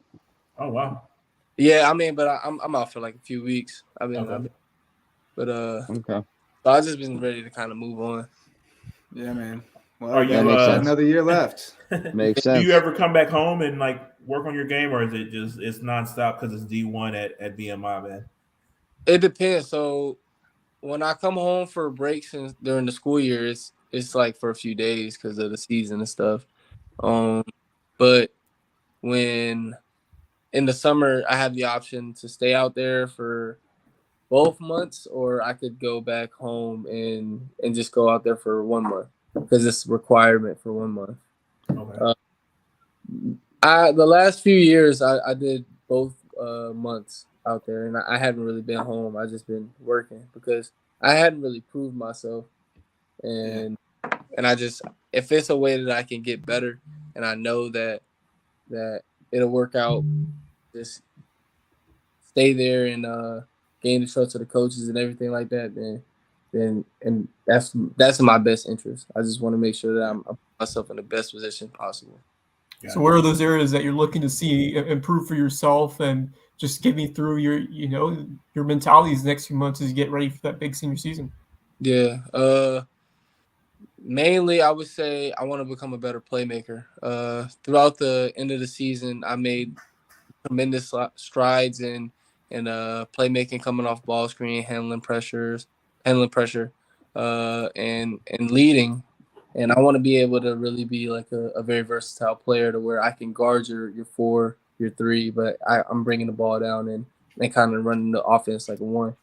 Oh wow. Yeah, I mean, but I'm out for like a few weeks. So I've just been ready to kind of move on. Yeah, man. Well, are you another year left? Makes sense. Do you ever come back home and like work on your game, or is it just it's nonstop because it's D1 at BMI, man? It depends. So when I come home for breaks and during the school year, it's like for a few days because of the season and stuff. But when in the summer, I have the option to stay out there for both months, or I could go back home and just go out there for 1 month because it's a requirement for 1 month. Okay. The last few years, I did both months out there, and I haven't really been home. I just been working because I hadn't really proved myself, and I just, if it's a way that I can get better, and I know that it'll work out, just stay there and gain the trust of the coaches and everything like that, then and that's in my best interest. I just want to make sure that I'm putting myself in the best position possible. So what are those areas that you're looking to see improve for yourself, and just get me through your mentality these next few months as you get ready for that big senior season? Yeah. Mainly, I would say I want to become a better playmaker. Throughout the end of the season, I made tremendous strides in playmaking, coming off ball screen, handling pressure, and leading. And I want to be able to really be like a very versatile player to where I can guard your 4, your 3, but I'm bringing the ball down and kind of running the offense like a 1.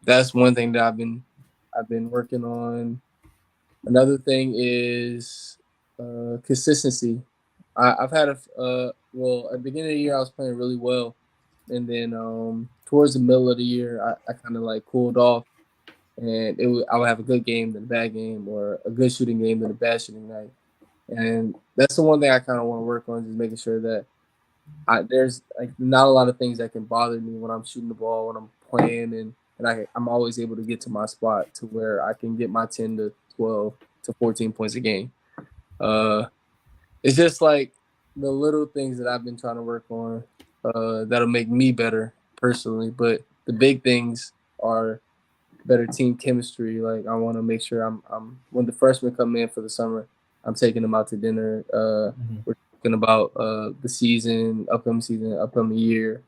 That's one thing that I've been working on. Another thing is consistency. I've had at the beginning of the year I was playing really well, and then towards the middle of the year I kind of like cooled off, and I would have a good game then a bad game, or a good shooting game then a bad shooting night, and that's the one thing I kind of want to work on, just making sure that there's like not a lot of things that can bother me when I'm shooting the ball, when I'm playing, and I'm always able to get to my spot to where I can get my 10 to 12 to 14 points a game. It's just like the little things that I've been trying to work on that'll make me better personally. But the big things are better team chemistry. Like I want to make sure I'm when the freshmen come in for the summer, I'm taking them out to dinner. We're talking about the season, upcoming year.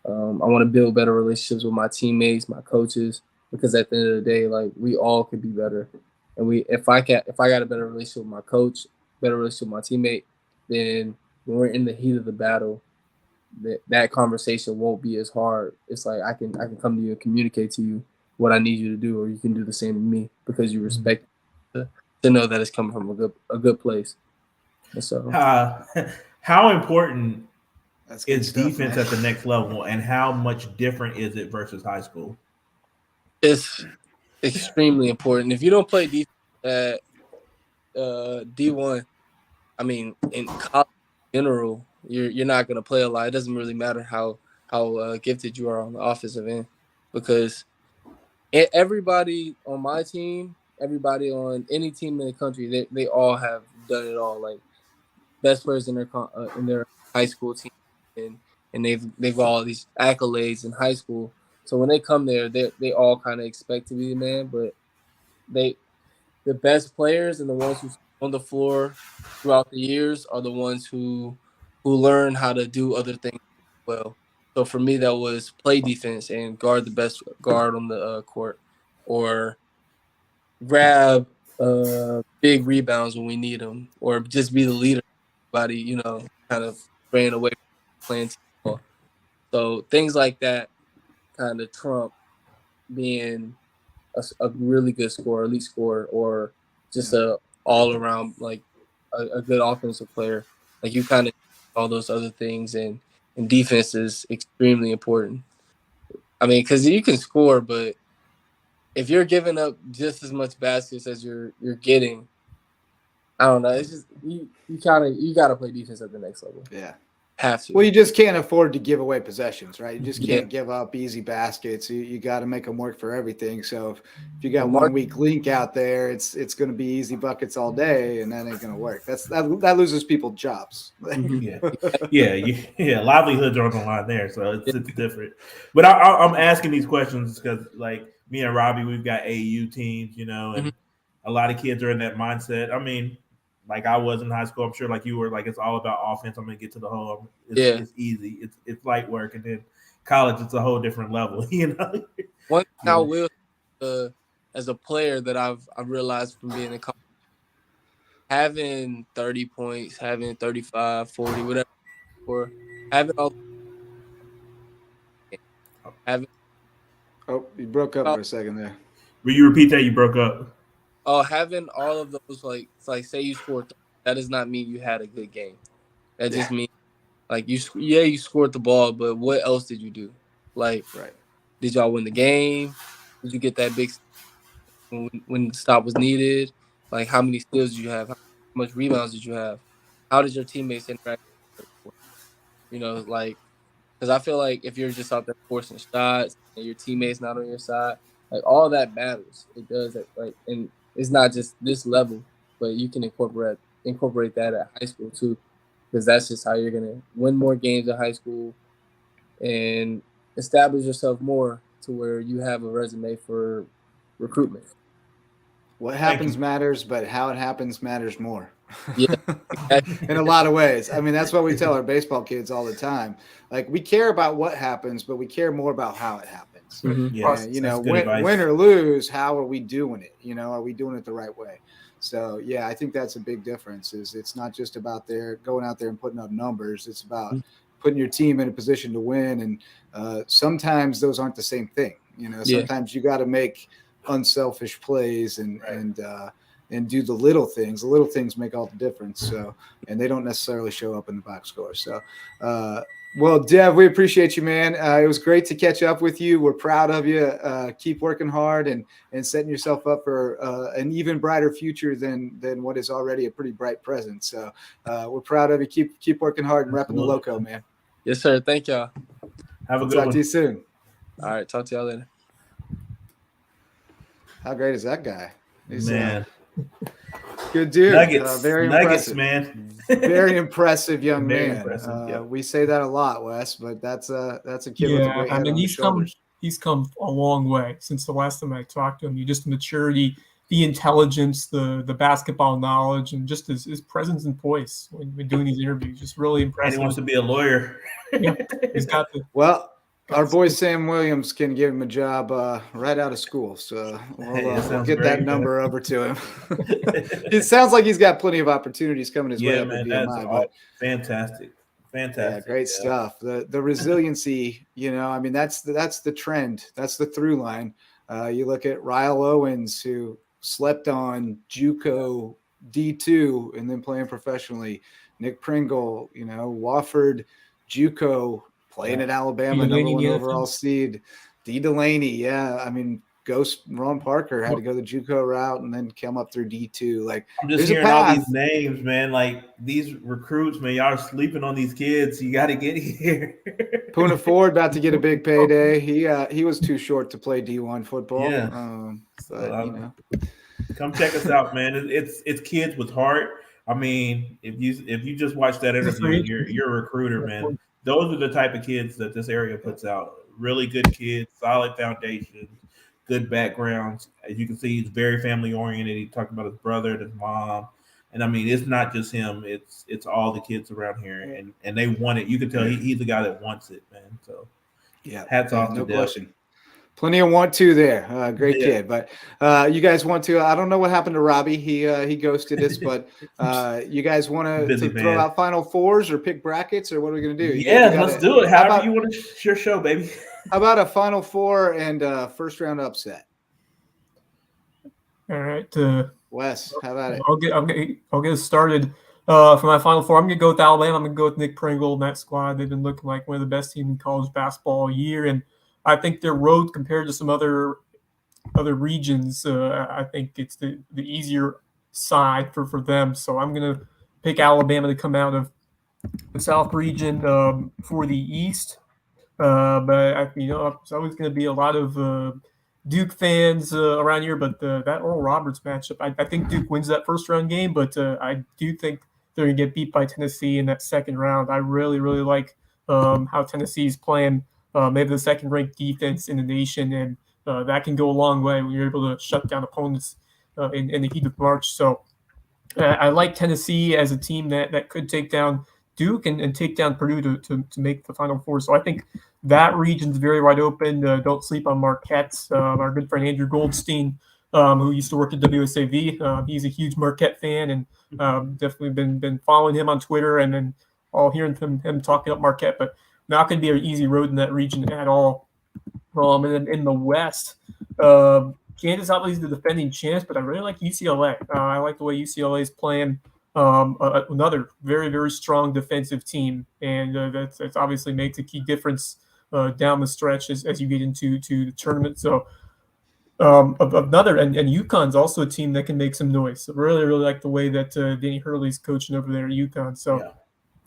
I want to build better relationships with my teammates, my coaches, because at the end of the day, like, we all could be better. And if I got a better relationship with my coach, better relationship with my teammate, then when we're in the heat of the battle, that conversation won't be as hard. It's like I can come to you and communicate to you what I need you to do, or you can do the same to me because you respect to know that it's coming from a good place. And so, how important That's good is stuff, defense man. at the next level, and how much different is it versus high school? it's extremely important. If you don't play defense at D1, I mean, in college in general, you're not gonna play a lot. It doesn't really matter how gifted you are on the offensive end, because everybody on my team, everybody on any team in the country, they all have done it all. Like, best players in their high school team, and they've all these accolades in high school. So when they come there, they all kind of expect to be the man, but the best players and the ones who on the floor throughout the years are the ones who learn how to do other things well. So for me, that was play defense and guard the best guard on the court, or grab big rebounds when we need them, or just be the leader. Body, kind of straying away from playing team ball. So things like that kind of trump being a really good scorer, elite scorer, or just a all around, like, a good offensive player. Like, you kind of all those other things, and defense is extremely important. I mean, because you can score, but if you're giving up just as much baskets as you're getting, I don't know. It's just you gotta play defense at the next level. Yeah. Have to. Well, you just can't afford to give away possessions, right? You just can't give up easy baskets. You got to make them work for everything. So if you got 1 weak link out there, it's going to be easy buckets all day, and that ain't going to work. That loses people jobs. Yeah. Livelihoods are on the line there, so it's different. But I'm asking these questions because, like, me and Robbie, we've got AU teams, and a lot of kids are in that mindset. I mean, like I was in high school, I'm sure, like you were, like, it's all about offense. I'm gonna get to the hole. It's easy. It's light work, and then college, it's a whole different level. One thing I will, as a player, that I've realized from being in college, having 30 points, having 35, 40, whatever, or having all, having. Oh, you broke up for a second there. Will you repeat that? You broke up. Having all of those, like say you scored, that does not mean you had a good game. That just means, like, you scored the ball, but what else did you do? Like, did y'all win the game? Did you get that big when the stop was needed? Like, how many steals did you have? How much rebounds did you have? How did your teammates interact? Like, because I feel like if you're just out there forcing shots and your teammates not on your side, like, all that matters. It does. Like, and it's not just this level, but you can incorporate that at high school too, because that's just how you're gonna win more games in high school and establish yourself more to where you have a resume for recruitment. What happens matters, but how it happens matters more. Yeah, in a lot of ways. I mean, that's what we tell our baseball kids all the time. Like, we care about what happens, but we care more about how it happens. Yes, and, win or lose, how are we doing it? Are we doing it the right way? So, yeah, I think that's a big difference. Is it's not just about going out there and putting up numbers. It's about putting your team in a position to win. And sometimes those aren't the same thing. Sometimes you got to make unselfish plays and do the little things. The little things make all the difference. So, and they don't necessarily show up in the box score. So, well, Dev, we appreciate you, man. It was great to catch up with you. We're proud of you. Keep working hard and setting yourself up for an even brighter future than what is already a pretty bright present. So, we're proud of you. Keep working hard and repping the Lowco, man. Yes, sir. Thank y'all. Have a good one. Talk to you soon. All right. Talk to y'all later. How great is that guy? He's, man. Good dude. Very impressive, man. Very impressive young Very man. impressive, We say that a lot, Wes, but that's a kid with a great head on his shoulders. He's come a long way since the last time I talked to him. Just maturity the intelligence, the basketball knowledge, and just his presence and poise when doing these interviews. Just really And impressive. he wants to be a lawyer. Yeah, he's got the. Well, our boy Sam Williams can give him a job right out of school, so we'll get that number over to him. It sounds like he's got plenty of opportunities coming his way up at BMI. But fantastic. Yeah, great stuff. The resiliency, I mean, that's the trend. That's the through line. You look at Ryle Owens, who slept on JUCO D2 and then playing professionally. Nick Pringle, Wofford, JUCO, playing at Alabama, number 1 overall seed. D. Delaney, I mean, Ghost Ron Parker had to go the JUCO route and then come up through D2. Like, I'm just hearing all these names, man. Like, these recruits, man, y'all are sleeping on these kids. You got to get here. Poona Ford about to get a big payday. He was too short to play D1 football. Yeah. Come check us out, man. It's kids with heart. I mean, if you just watch that interview, you're a recruiter, man. Those are the type of kids that this area puts out. Really good kids, solid foundation, good backgrounds. As you can see, he's very family oriented. He talked about his brother and his mom. And I mean, it's not just him, it's all the kids around here. And they want it. You can tell he's the guy that wants it, man. So hats off to no Dev. question. Plenty of want to there. Great kid. But you guys want to, I don't know what happened to Robbie. He ghosted us, but you guys want to throw out Final Fours or pick brackets, or what are we going to do? Let's do it. However you want to, your show, baby. How about a Final Four and first round upset? All right. Wes, how about it? I'll get started. For my Final Four, I'm going to go with Alabama. I'm going to go with Nick Pringle and that squad. They've been looking like one of the best teams in college basketball all year, and I think their road compared to some other regions, I think it's the easier side for them. So I'm going to pick Alabama to come out of the South region for the East. But it's always going to be a lot of Duke fans around here. But that Oral Roberts matchup, I think Duke wins that first round game. But I do think they're going to get beat by Tennessee in that second round. I really, really like how Tennessee's playing. Maybe the second-ranked defense in the nation, and that can go a long way when you're able to shut down opponents in the heat of March. So I like Tennessee as a team that could take down Duke and take down Purdue to make the Final Four. So I think that region's very wide open. Don't sleep on Marquette. Our good friend Andrew Goldstein, who used to work at WSAV, he's a huge Marquette fan, and definitely been following him on Twitter and then all hearing from him talking up Marquette. But not going to be an easy road in that region at all. And then in the West, Kansas obviously the defending champs, but I really like UCLA. I like the way UCLA is playing. Another very, very strong defensive team, and that's obviously makes a key difference down the stretch as you get into the tournament. So another, and UConn's also a team that can make some noise. So really, really like the way that Danny Hurley's coaching over there at UConn. So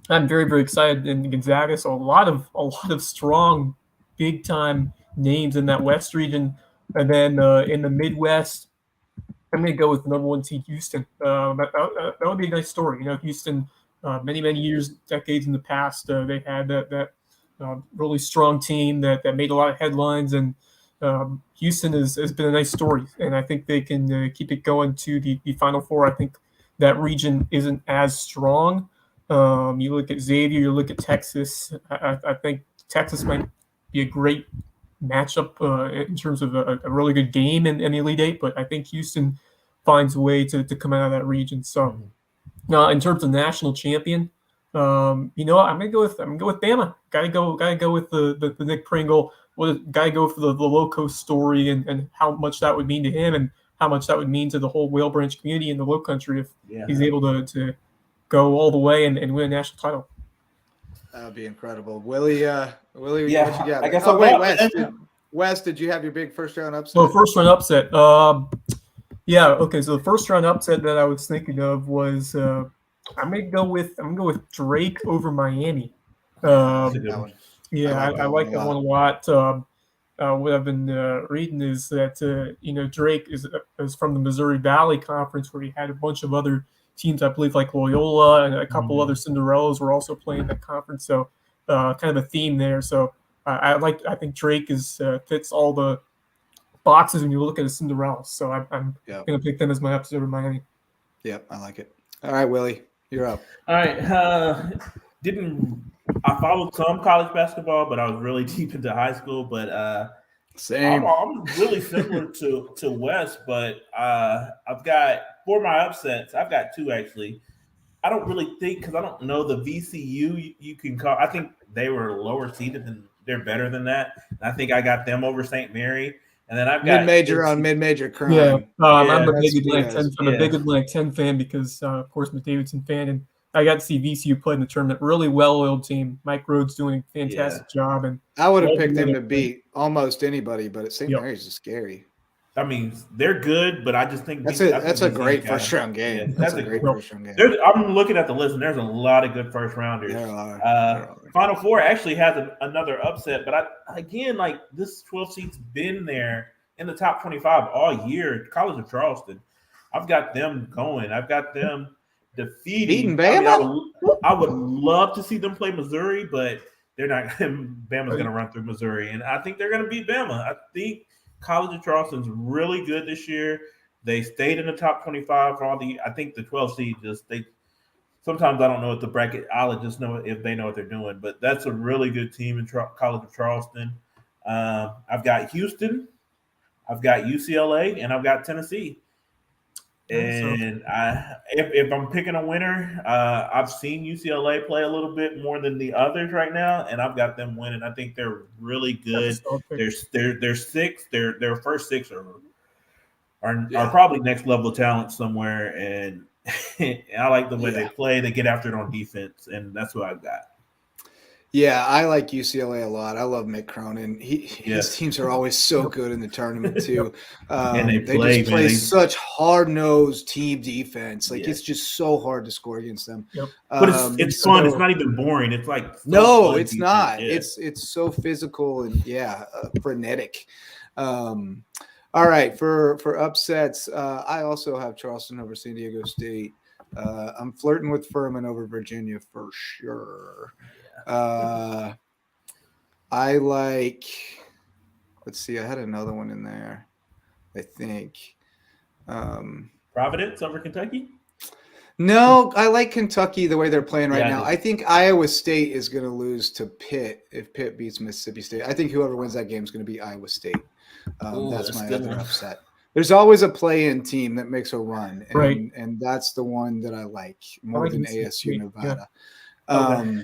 I'm very, very excited in Gonzaga. So a lot of strong, big time names in that West region, and then in the Midwest, I'm going to go with the number 1 seed Houston. That would be a nice story. Houston, many years, decades in the past, they had that really strong team that made a lot of headlines, and Houston has been a nice story, and I think they can keep it going to the Final Four. I think that region isn't as strong. You look at Xavier, you look at Texas. I think Texas might be a great matchup in terms of a really good game in the Elite Eight, but I think Houston finds a way to come out of that region. So, in terms of national champion, I'm gonna go with Bama. Gotta go with the Nick Pringle. Gotta go for the Lowco story and how much that would mean to him and how much that would mean to the whole Whale Branch community in the Low Country if he's able to go all the way and win a national title. That would be incredible. Willie, what you got? I guess Wes, did you have your big first round upset? So first round upset. Okay. So the first round upset that I was thinking of was I'm gonna go with Drake over Miami. I like that one a lot. What I've been reading is that Drake is from the Missouri Valley Conference, where he had a bunch of other teams, I believe, like Loyola and a couple other Cinderellas were also playing that conference. So kind of a theme there. So I think Drake fits all the boxes when you look at a Cinderella. So I'm Yep. going to pick them as my upset over Miami. Yep, I like it. All right, Willie, you're up. All right. I followed some college basketball, but I was really deep into high school. But Same. I'm really similar to Wes, but I've got for my upsets. I've got two actually. I don't really think because I don't know the VCU you can call. I think they were lower seeded and they're better than that. And I think I got them over St. Mary. And then I've got mid-major on mid-major crime. Yeah, I'm a that's big Atlantic 10. I'm a yeah. big Atlantic 10 fan because, of course, I'm a Davidson fan, and I got to see VCU play in the tournament. Really well-oiled team. Mike Rhodes doing a fantastic job, and I would have Love picked them to Atlantic 10. beat almost anybody, but St. Yep. Mary's is scary. I mean, they're good, but I just think That's I a think that's a VCU great kinda- first round game. Yeah, That's that's a great Yep. first round game. I'm looking at the list, and there's a lot of good first rounders. There are. Final Four actually has another upset, but like this 12 seed's been there in the top 25 all year. College of Charleston, I've got them going. I've got them defeating Beating Bama? I would love to see them play Missouri, but they're not. Bama's going to run through Missouri, and I think they're going to beat Bama. I think College of Charleston's really good this year. They stayed in the top 25 for all the. I think the 12 seed sometimes I don't know what the bracket. I'll just know if they know what they're doing. But that's a really good team in College of Charleston. I've got Houston, I've got UCLA, and I've got Tennessee. And if I'm picking a winner, I've seen UCLA play a little bit more than the others right now, and I've got them winning. I think they're really good. They're six. Their first six are probably next level talent somewhere, and I like the way they play. They get after it on defense, and that's what I've got. Yeah, I like UCLA a lot. I love Mick Cronin. His teams are always so good in the tournament too. And they just play such hard-nosed team defense. Like it's just so hard to score against them. Yep. But it's fun. It's not even boring. It's like it's not. Yeah. It's so physical and frenetic. All right, for upsets, I also have Charleston over San Diego State. I'm flirting with Furman over Virginia for sure. I like, let's see, I had another one in there, I think. Providence over Kentucky? No, I like Kentucky the way they're playing right now. I I think Iowa State is going to lose to Pitt if Pitt beats Mississippi State. I think whoever wins that game is going to be Iowa State. That's my other upset. There's always a play-in team that makes a run, and that's the one that I like more than ASU Nevada. Yeah.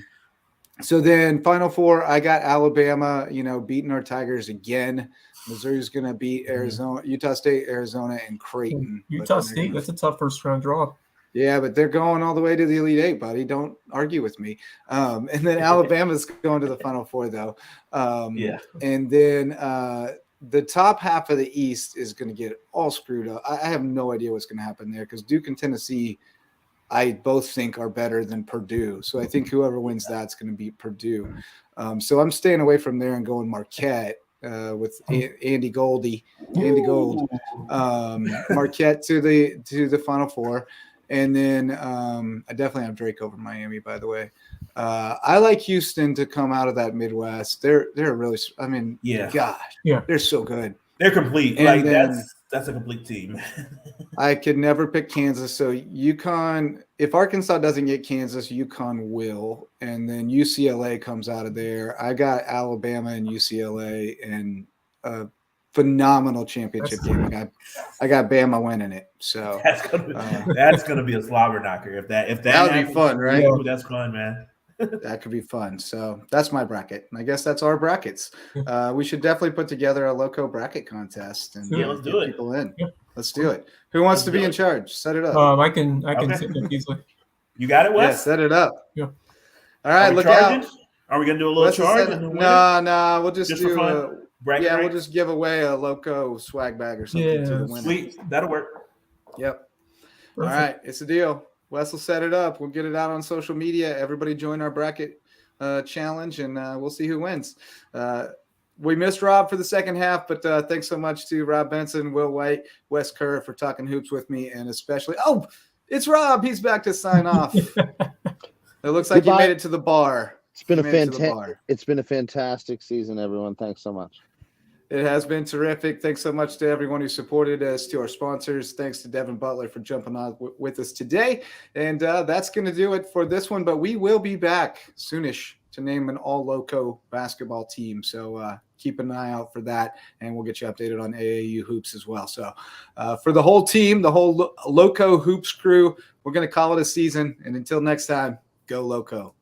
So then Final Four, I got Alabama, beating our Tigers again. Missouri's going to beat Arizona, Utah State, Arizona, and Creighton. Utah State, that's a tough first-round draw. Yeah, but they're going all the way to the Elite Eight, buddy. Don't argue with me. And then Alabama's going to the Final Four, though. And then the top half of the East is going to get all screwed up. I have no idea what's going to happen there because Duke and Tennessee, I both think are better than Purdue. So I think whoever wins that's going to beat Purdue. So I'm staying away from there and going Marquette with Andy Gold. Marquette to the Final Four. And then I definitely have Drake over Miami, by the way. I like Houston to come out of that Midwest. They're really, they're so good. They're complete. And that's a complete team. I could never pick Kansas. So UConn, if Arkansas doesn't get Kansas, UConn will. And then UCLA comes out of there. I got Alabama and UCLA in a phenomenal championship game. I got Bama winning it. So that's gonna be a slobber knocker. If that would be fun, right? Ooh, that's fun, man. That could be fun. So that's my bracket. And I guess that's our brackets. We should definitely put together a Lowco bracket contest and let's do it. People in. Yeah. Let's do it. Who wants to be in charge? Set it up. I can set it up easily. You got it, Wes? Yeah, set it up. Yeah. All right, look out. Are we gonna do a little charge? No, we'll just do for fun? We'll just give away a Lowco swag bag or something to the winner. Sweet, that'll work. Yep. All right, it's a deal. Wes will set it up. We'll get it out on social media. Everybody join our bracket challenge, and we'll see who wins. We missed Rob for the second half, but thanks so much to Rob Benson, Will White, Wes Kerr for talking hoops with me, and especially it's Rob. He's back to sign off. It looks like you made it to the bar. It's been a fantastic season, everyone. Thanks so much. It has been terrific. Thanks so much to everyone who supported us, to our sponsors. Thanks to Devin Butler for jumping on with us today. And that's going to do it for this one. But we will be back soonish to name an all Lowco basketball team. So keep an eye out for that, and we'll get you updated on AAU hoops as well. So for the whole team, the whole Lowco Hoops crew, we're going to call it a season. And until next time, go Lowco.